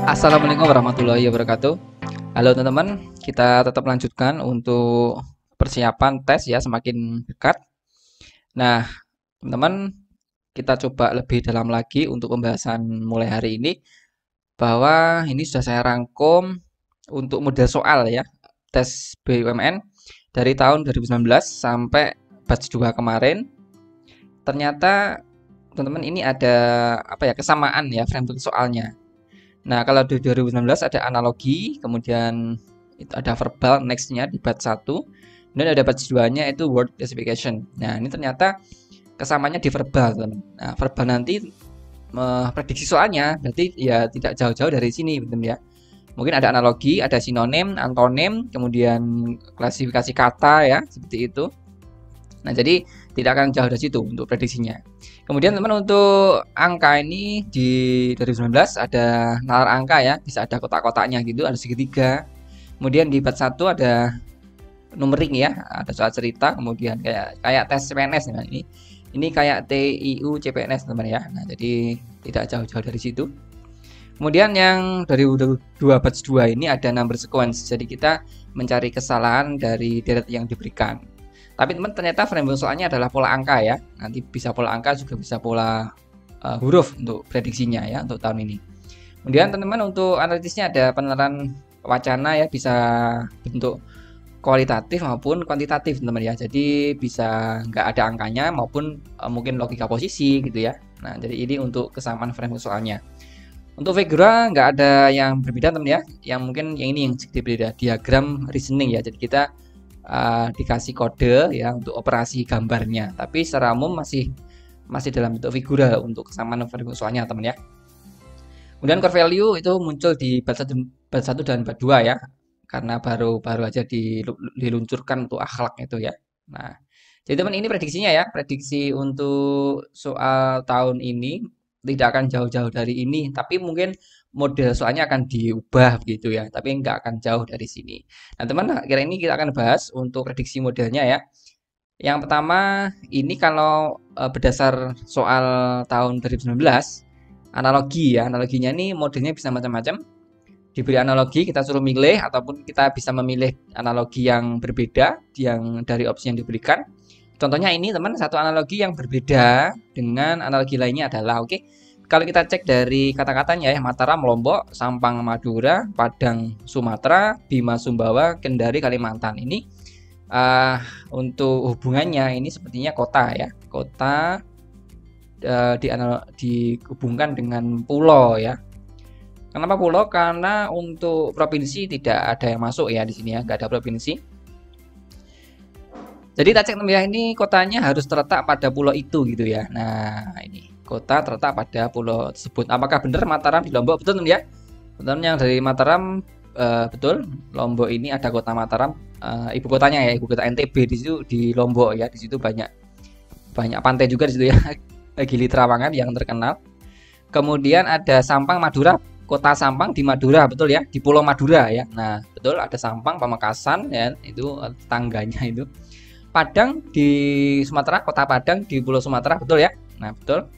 Assalamualaikum warahmatullahi wabarakatuh. Halo teman-teman, kita tetap lanjutkan untuk persiapan tes ya, semakin dekat. Nah, teman-teman, kita coba lebih dalam lagi untuk pembahasan mulai hari ini, bahwa ini sudah saya rangkum untuk model soal ya, tes BUMN dari tahun 2019 sampai batch 2 kemarin. Ternyata teman-teman ini ada kesamaan ya framework soalnya. Nah, kalau di 2019 ada analogi, kemudian itu ada verbal next-nya di batch 1, dan ada batch 2-nya itu word classification. Nah, ini ternyata kesamaannya di verbal, teman. Nah, verbal nanti prediksi soalnya berarti ya tidak jauh-jauh dari sini, teman ya. Mungkin ada analogi, ada sinonim, antonim, kemudian klasifikasi kata ya, seperti itu. Nah, jadi tidak akan jauh dari situ untuk prediksinya. Kemudian teman untuk angka ini di 2019 ada nalar angka ya, bisa ada kotak-kotaknya gitu, ada segitiga. Kemudian di part 1 ada numbering ya, ada soal cerita, kemudian kayak tes CPNS nah ini kayak TIU CPNS teman ya. Nah, jadi tidak jauh-jauh dari situ. Kemudian yang dari 2 batch 2 ini ada number sequence. Jadi kita mencari kesalahan dari deret yang diberikan. Tapi teman ternyata framework soalnya adalah pola angka ya. Nanti bisa pola angka juga bisa pola huruf untuk prediksinya ya untuk tahun ini. Kemudian teman-teman untuk analitisnya ada penerapan wacana ya, bisa bentuk kualitatif maupun kuantitatif teman ya. Jadi bisa nggak ada angkanya maupun mungkin logika posisi gitu ya. Nah, jadi ini untuk kesamaan framework soalnya. Untuk figura nggak ada yang berbeda teman ya. Yang mungkin yang ini yang sedikit berbeda, diagram reasoning ya. Jadi kita dikasih kode ya untuk operasi gambarnya, tapi secara umum masih dalam bentuk figura untuk kesamaan framework soalnya teman ya. Kemudian core value itu muncul di batch 1 dan batch 2 ya, karena baru aja diluncurkan untuk akhlak itu ya. Nah, jadi teman ini prediksinya ya, prediksi untuk soal tahun ini tidak akan jauh-jauh dari ini, tapi mungkin model soalnya akan diubah gitu ya, tapi nggak akan jauh dari sini. Nah teman, kira ini kita akan bahas untuk prediksi modelnya ya. Yang pertama ini kalau berdasar soal tahun 2019 analogi ya, analoginya ini modelnya bisa macam-macam. Diberi analogi kita suruh milih, ataupun kita bisa memilih analogi yang berbeda yang dari opsi yang diberikan. Contohnya ini teman, satu analogi yang berbeda dengan analogi lainnya adalah kalau kita cek dari kata-katanya ya, Mataram Lombok, Sampang Madura, Padang Sumatera, Bima Sumbawa, Kendari Kalimantan. Ini untuk hubungannya ini sepertinya kota ya. Kota dihubungkan dengan pulau ya. Kenapa pulau? Karena untuk provinsi tidak ada yang masuk ya di sini ya, nggak ada provinsi. Jadi kita cek ya, ini kotanya harus terletak pada pulau itu gitu ya. Nah, ini kota terletak pada pulau tersebut. Apakah benar Mataram di Lombok? Betul ya. Betul, yang dari Mataram betul. Lombok ini ada kota Mataram, ibu kotanya ya, ibu kota NTB di situ di Lombok ya. Di situ banyak pantai juga di situ ya. Gili Trawangan yang terkenal. Kemudian ada Sampang Madura, kota Sampang di Madura, betul ya, di Pulau Madura ya. Nah, betul ada Sampang Pamekasan ya, itu tangganya itu. Padang di Sumatera, kota Padang di Pulau Sumatera, betul ya. Nah, betul.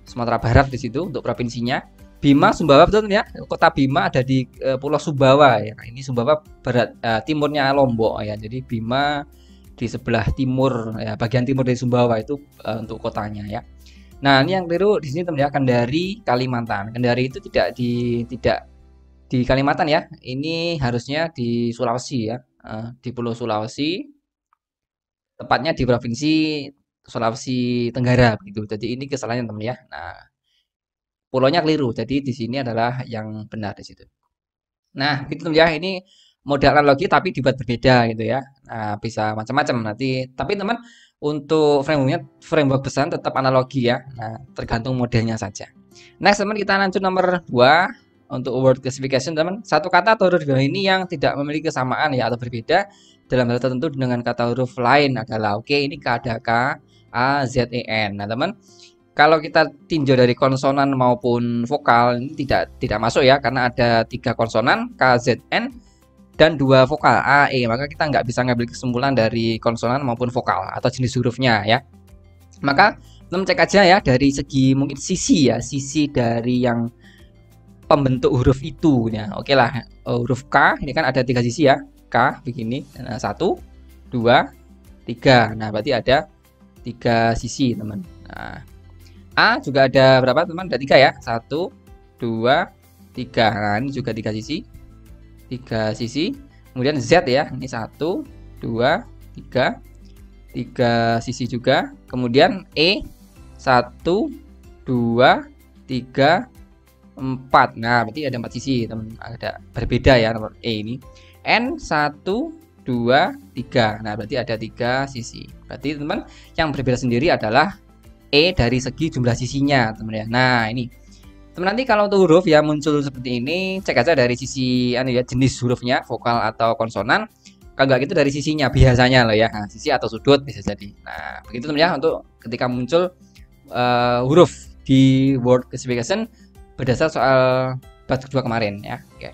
Sumatera Barat di situ untuk provinsinya. Bima Sumbawa, betul ya. Kota Bima ada di Pulau Sumbawa ya. Nah, ini Sumbawa barat timurnya Lombok ya. Jadi Bima di sebelah timur ya, bagian timur dari Sumbawa itu untuk kotanya ya. Nah, ini yang keliru di sini teman ya, Kendari Kalimantan. Kendari itu tidak di Kalimantan ya. Ini harusnya di Sulawesi ya. Di Pulau Sulawesi, tepatnya di provinsi Sulawesi Tenggara begitu. Jadi ini kesalahannya teman ya. Nah, pulaunya keliru. Jadi di sini adalah yang benar di situ. Nah, gitu teman ya. Ini model analogi tapi dibuat berbeda gitu ya. Nah, bisa macam-macam nanti. Tapi teman untuk framework besar tetap analogi ya. Nah, tergantung modelnya saja. Next teman, kita lanjut nomor 2 untuk word classification teman. Satu kata atau huruf ini yang tidak memiliki kesamaan ya atau berbeda dalam hal tertentu dengan kata huruf lain adalah ini ada K, A, Z, E, N. Nah teman, kalau kita tinjau dari konsonan maupun vokal ini tidak masuk ya, karena ada 3 konsonan K, Z, N dan 2 vokal A, E. Maka kita nggak bisa ngambil kesimpulan dari konsonan maupun vokal atau jenis hurufnya ya. Maka Teman cek aja ya dari segi mungkin sisi ya, sisi dari yang pembentuk huruf itu ya. Oke lah, huruf K ini kan ada 3 sisi ya. K begini. Nah, 1 2 3. Nah, berarti ada 3 sisi, teman. Nah, A juga ada berapa, teman? Ada 3 ya. 1 2 3. Nah, ini juga 3 sisi. 3 sisi. Kemudian Z ya. Ini 1 2 3. 3 sisi juga. Kemudian E 1 2 3 4. Nah, berarti ada 4 sisi, teman. Ada berbeda ya nomor E ini. N 1 2 3. Nah, berarti ada 3 sisi. Berarti teman yang berbeda sendiri adalah E dari segi jumlah sisinya, teman ya. Nah, ini teman, nanti kalau untuk huruf ya muncul seperti ini, cek aja dari sisi ya, jenis hurufnya, vokal atau konsonan. Kalau nggak gitu dari sisinya biasanya loh ya. Nah, sisi atau sudut bisa jadi. Nah, begitu teman ya untuk ketika muncul huruf di word classification berdasar soal bab kedua kemarin ya. Oke.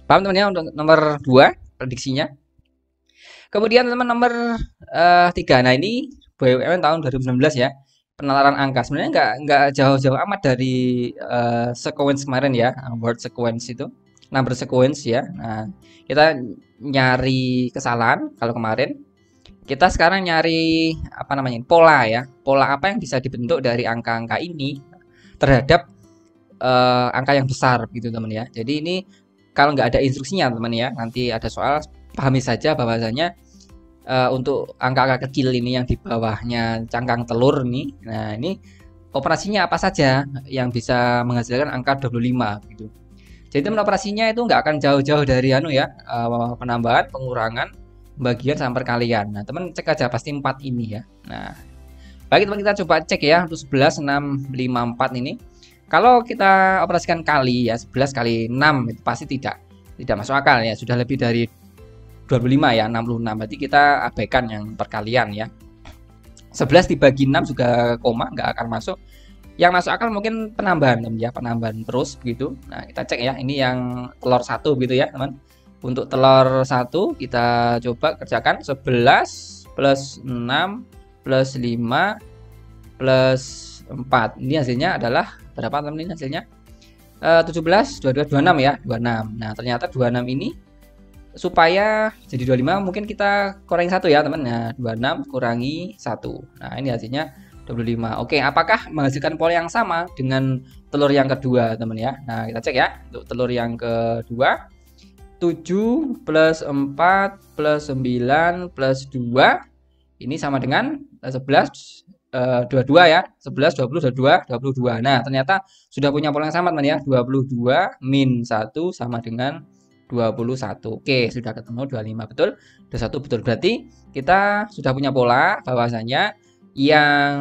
Paham teman ya untuk nomor 2 prediksinya. Kemudian teman nomor 3. Nah, ini BUMN tahun 2019 ya. Penalaran angka sebenarnya nggak jauh-jauh amat dari sequence kemarin ya, word sequence itu, number sequence ya. Nah, kita nyari kesalahan kalau kemarin. Kita sekarang nyari apa namanya, pola ya. Pola apa yang bisa dibentuk dari angka-angka ini terhadap angka yang besar gitu teman ya. Jadi ini kalau nggak ada instruksinya teman ya, nanti ada soal pahami saja bahwasanya untuk angka-angka kecil ini yang di bawahnya cangkang telur nih. Nah, ini operasinya apa saja yang bisa menghasilkan angka 25 gitu. Jadi teman operasinya itu nggak akan jauh-jauh dari ya, penambahan, pengurangan, bagian sampai perkalian. Nah, teman cek aja pasti 4 ini ya. Nah, baik teman, kita coba cek ya untuk 11 6 5 4 ini. Kalau kita operasikan kali ya, 11 kali 6 itu pasti tidak masuk akal ya, sudah lebih dari 25 ya, 66. Berarti kita abaikan yang perkalian ya. 11 dibagi 6 juga koma, nggak akan masuk. Yang masuk akal mungkin penambahan ya, penambahan terus begitu. Nah, kita cek ya, ini yang telur 1 gitu ya, teman. Untuk telur 1 kita coba kerjakan 11 plus 6 plus 5 plus 4. Ini hasilnya adalah berapa teman ini hasilnya? 17 22 26 ya, 26. Nah, ternyata 26 ini supaya jadi 25 mungkin kita kurangi 1 ya, teman. Nah, 26 kurangi 1. Nah, ini hasilnya 25. Oke, apakah menghasilkan pola yang sama dengan telur yang kedua, teman ya? Nah, kita cek ya. Untuk telur yang kedua, 7 plus 4 plus 9 plus 2 ini sama dengan 11 22 ya. 11 20 22. Nah, ternyata sudah punya pola yang sama, teman ya. 22 min 1 sama dengan 21. Oke, sudah ketemu 25 betul, 21 betul. Berarti kita sudah punya pola bahwasanya yang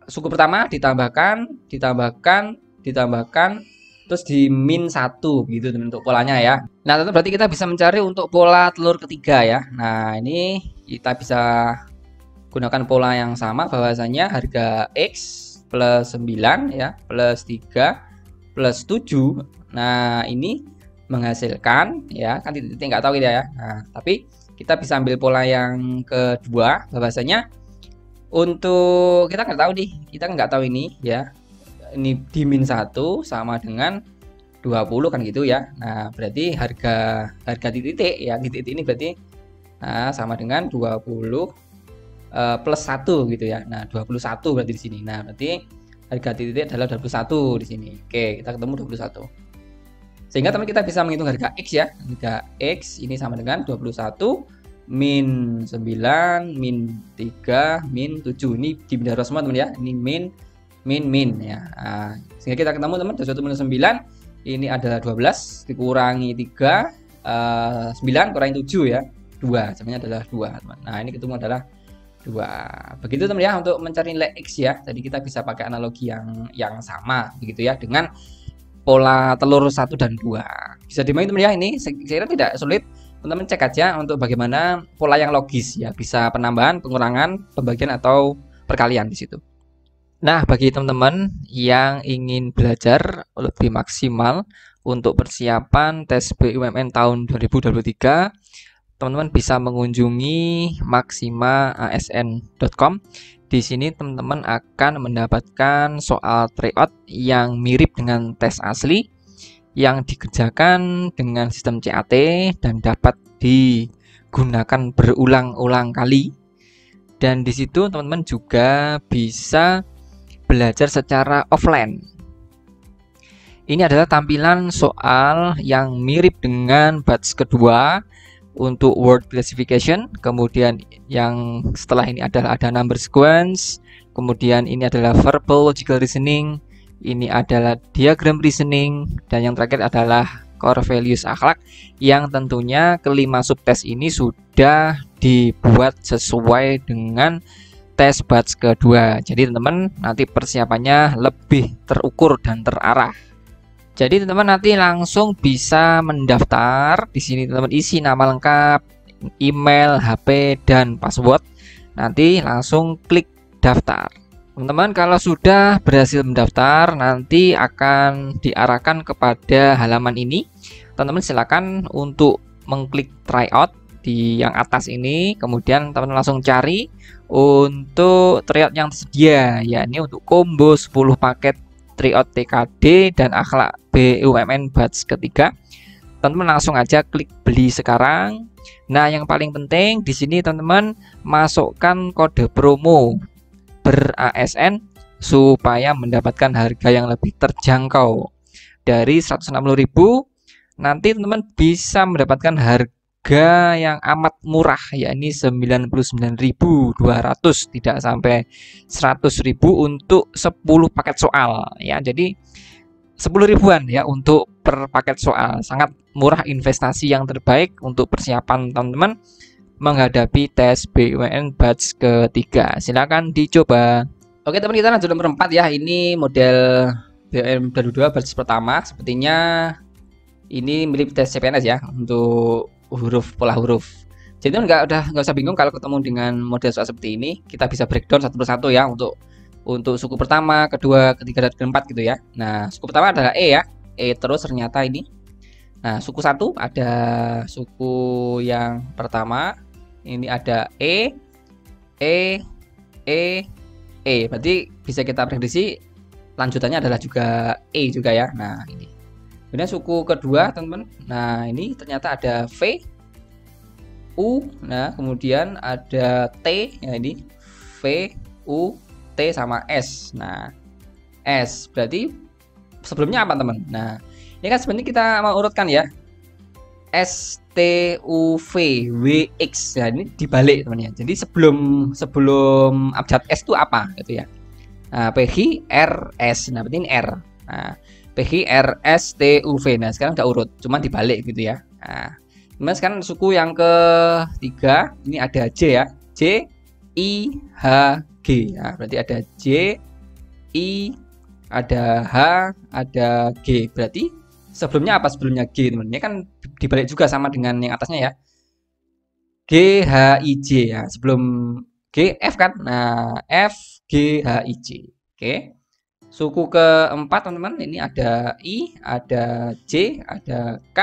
suku pertama ditambahkan terus di min 1 gitu teman untuk polanya ya. Nah, tentu berarti kita bisa mencari untuk pola telur ketiga ya. Nah, ini kita bisa gunakan pola yang sama bahwasanya harga X plus 9 ya plus 3 plus 7. Nah, ini menghasilkan ya, kan titik-titik nggak tahu gitu ya. Nah, tapi kita bisa ambil pola yang kedua bahwasanya untuk kita nggak tahu nih, kita nggak tahu ini ya, ini di min 1 sama dengan 20 kan gitu ya. Nah, berarti harga titik ya, titik ini berarti sama dengan 20 plus 1 gitu ya. Nah, 21 berarti di sini. Nah, berarti harga titik adalah 21 di sini. Oke, kita ketemu 21. Sehingga teman kita bisa menghitung harga X ya. Harga X ini sama dengan 21 min 9 min 3 min 7. Ini di bendera semua teman ya. Ini min ya. Nah, sehingga kita ketemu teman 21 minus 9 ini adalah 12 dikurangi 3 9 kurangi 7 ya. 2. Sebenarnya adalah 2 teman. Nah, ini ketemu adalah 2. Begitu teman ya untuk mencari nilai X ya. Jadi kita bisa pakai analogi yang sama begitu ya dengan pola telur 1 dan 2. Bisa dimain teman ya, ini saya kira tidak sulit. Teman-teman cek aja untuk bagaimana pola yang logis ya, bisa penambahan, pengurangan, pembagian atau perkalian di situ. Nah, bagi teman-teman yang ingin belajar lebih maksimal untuk persiapan tes BUMN tahun 2023, teman-teman bisa mengunjungi maximaasn.com. Di sini teman-teman akan mendapatkan soal tryout yang mirip dengan tes asli yang dikerjakan dengan sistem CAT dan dapat digunakan berulang-ulang kali. Dan di situ teman-teman juga bisa belajar secara offline. Ini adalah tampilan soal yang mirip dengan batch kedua untuk word classification. Kemudian yang setelah ini adalah ada number sequence, kemudian ini adalah verbal logical reasoning, ini adalah diagram reasoning, dan yang terakhir adalah core values akhlak, yang tentunya kelima subtes ini sudah dibuat sesuai dengan tes batch kedua. Jadi teman-teman nanti persiapannya lebih terukur dan terarah. Jadi teman-teman nanti langsung bisa mendaftar. Di sini teman-teman isi nama lengkap, email, HP, dan password. Nanti langsung klik daftar. Teman-teman kalau sudah berhasil mendaftar, nanti akan diarahkan kepada halaman ini. Teman-teman silakan untuk mengklik tryout di yang atas ini. Kemudian teman-teman langsung cari untuk tryout yang tersedia, yakni untuk combo 10 paket tryout TKD dan akhlak BUMN batch ketiga. Teman-teman langsung aja klik beli sekarang. Nah, yang paling penting di sini teman-teman masukkan kode promo ber-ASN supaya mendapatkan harga yang lebih terjangkau. Dari 160.000 nanti teman-teman bisa mendapatkan harga yang amat murah, yakni 99.200, tidak sampai 100.000 untuk 10 paket soal ya. Jadi 10 ribuan ya untuk per paket soal. Sangat murah, investasi yang terbaik untuk persiapan teman-teman menghadapi tes BUMN batch ketiga. Silakan dicoba. Oke teman, kita lanjut nomor 4 ya. Ini model BUMN 2022 batch pertama. Sepertinya ini mirip tes CPNS ya untuk huruf, pola huruf. Jadi nggak usah bingung kalau ketemu dengan model soal seperti ini. Kita bisa breakdown satu persatu ya untuk suku pertama, kedua, ketiga, dan keempat gitu ya. Nah, suku pertama adalah E ya. E terus ternyata ini. Nah, suku satu ada suku yang pertama. Ini ada E, E, E, E. Berarti bisa kita prediksi lanjutannya adalah juga E juga ya. Nah, ini. Kemudian suku kedua, teman-teman. Nah, ini ternyata ada V, U. Nah, kemudian ada T. Ya, ini V, U, T sama S. Nah, S berarti sebelumnya apa teman? Nah, ini kan sebenarnya kita mau urutkan ya. S T U V W X. Nah, ini dibalik teman ya. Jadi sebelum abjad S itu apa gitu ya. Nah, P H R S. Nah, berarti ini R. Nah, P H R S T U V. Nah, sekarang udah urut, cuma dibalik gitu ya. Nah, kemudian sekarang suku yang ketiga, ini ada J ya. J I H G. Nah, berarti ada J, I, ada H, ada G. Berarti sebelumnya apa sebelumnya G, teman? Ini kan dibalik juga sama dengan yang atasnya ya. G, H, I, J ya. Sebelum G, F kan? Nah, F, G, H, I, J. Oke. Suku keempat, teman-teman. Ini ada I, ada J, ada K,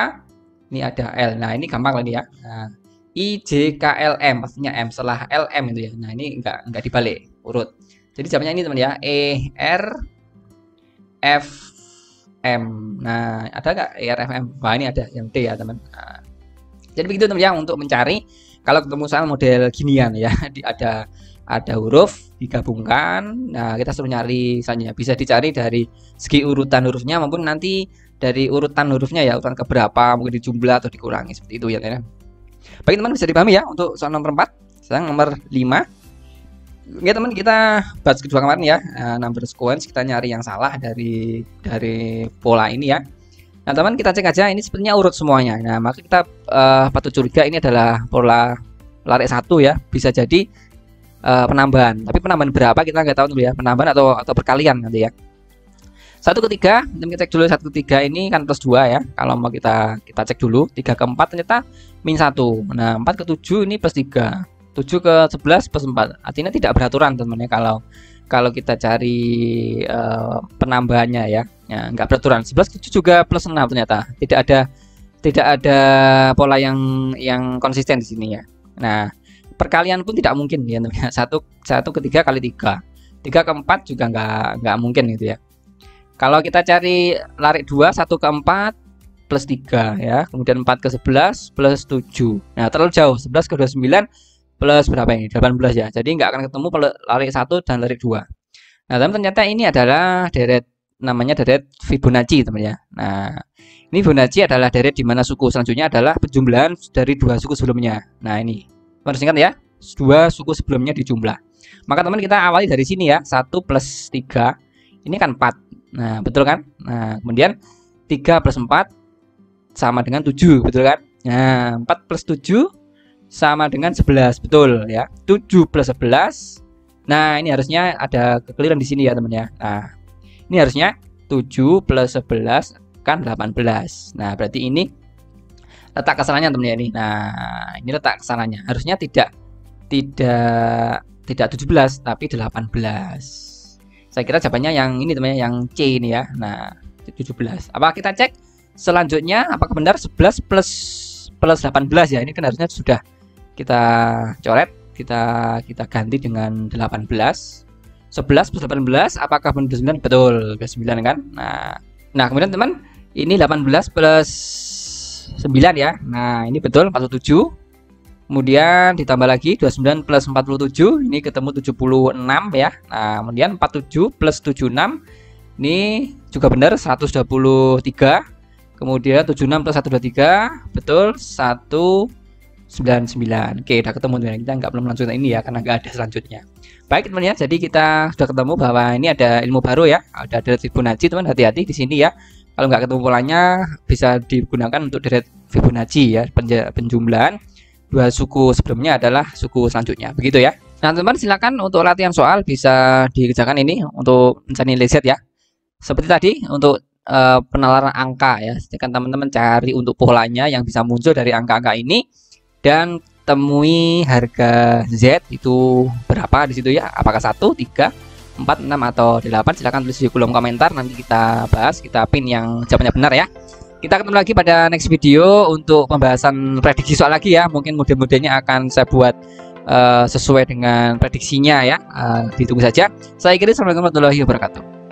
ini ada L. Nah, ini gampang lagi ya. Nah, I, J, K, L, M, pastinya M setelah L, M itu ya. Nah, ini enggak dibalik urut. Jadi jawabannya ini teman ya, E, R, F, M. Nah, ada nggak E, R, F, M? Wah, ini ada yang D ya teman. Nah, jadi begitu teman ya untuk mencari kalau ketemu soal model ginian ya. Ada huruf digabungkan. Nah, kita suruh nyari misalnya bisa dicari dari segi urutan hurufnya maupun nanti dari urutan hurufnya ya, urutan keberapa, mungkin dijumlah atau dikurangi seperti itu ya. Baik teman, bisa dipahami ya untuk soal nomor 4. Sekarang nomor 5. Ya teman, kita batch kedua kemarin ya, number sequence kita nyari yang salah dari pola ini ya. Nah teman, kita cek aja ini sepertinya urut semuanya. Nah, maka kita patut curiga ini adalah pola larik 1 ya. Bisa jadi penambahan. Tapi penambahan berapa kita nggak tahu dulu ya. Penambahan atau perkalian nanti ya. 1 ke 3, kita cek dulu 1 ke 3 ini kan plus 2 ya. Kalau mau kita cek dulu 3 ke 4 ternyata min 1. Nah, 4 ke 7 ini plus 3. 7 ke 11 plus 4. Artinya tidak beraturan teman-teman ya kalau kita cari penambahannya ya. Ya, nggak beraturan. 11 ke 7 juga plus 6 ternyata. Tidak ada pola yang konsisten di sini ya. Nah, perkalian pun tidak mungkin ya teman-teman. 1 ke 3 kali 3. 3 ke 4 juga nggak mungkin gitu ya. Kalau kita cari larik 2, 1 ke 4 plus 3 ya. Kemudian 4 ke 11 plus 7. Nah, terlalu jauh. 11 ke 29 plus berapa ini? 18 ya. Jadi nggak akan ketemu larik 1 dan larik 2. Nah, tapi ternyata ini adalah deret, namanya deret Fibonacci teman ya. Nah, ini Fibonacci adalah deret di mana suku selanjutnya adalah penjumlahan dari 2 suku sebelumnya. Nah, ini harus ingat ya, 2 suku sebelumnya dijumlah. Maka teman kita awali dari sini ya, 1 plus 3 ini kan 4. Nah, betul kan? Nah, kemudian 3 plus 4 sama dengan 7, betul kan? Nah, 4 plus 7 sama dengan 11, betul ya. 7 plus 11. Nah, ini harusnya ada kekeliruan di sini ya teman ya. Nah, ini harusnya 7 plus 11 kan 18. Nah, berarti ini letak kesalahannya teman ya ini. Nah, ini letak kesalahannya. Harusnya tidak 17 tapi 18. Saya kira jawabannya yang ini teman ya, yang C ini ya. Nah, 17. Apa kita cek selanjutnya apakah benar 11 plus 18 ya. Ini kan harusnya sudah kita coret, kita ganti dengan 18. 11 plus 18 apakah benar 9? Betul, ke 9 kan? Nah, kemudian teman, ini 18 plus 9 ya. Nah, ini betul 47. Kemudian ditambah lagi 29 plus 47, ini ketemu 76 ya. Nah, kemudian 47 plus 76 ini juga benar 123. Kemudian 76 plus 123 betul 199. Oke, udah ketemu teman. Kita nggak belum lanjut ini ya karena nggak ada selanjutnya. Baik teman ya, jadi kita sudah ketemu bahwa ini ada ilmu baru ya, ada deret Fibonacci teman. Hati-hati di sini ya. Kalau nggak ketemu polanya bisa digunakan untuk deret Fibonacci ya, penjumlahan 2 suku sebelumnya adalah suku selanjutnya. Begitu ya. Nah, teman silakan untuk latihan soal bisa dikerjakan ini untuk mencari nilai Z ya. Seperti tadi untuk penalaran angka ya, silakan teman-teman cari untuk polanya yang bisa muncul dari angka-angka ini dan temui harga Z itu berapa di situ ya, apakah 1, 3, 4, 6 atau 8. Silahkan tulis di kolom komentar, nanti kita bahas, kita pin yang jawabannya benar ya. Kita ketemu lagi pada next video untuk pembahasan prediksi soal lagi ya. Mungkin model-modelnya akan saya buat sesuai dengan prediksinya ya. Ditunggu saja. Saya kira, assalamualaikum warahmatullahi wabarakatuh.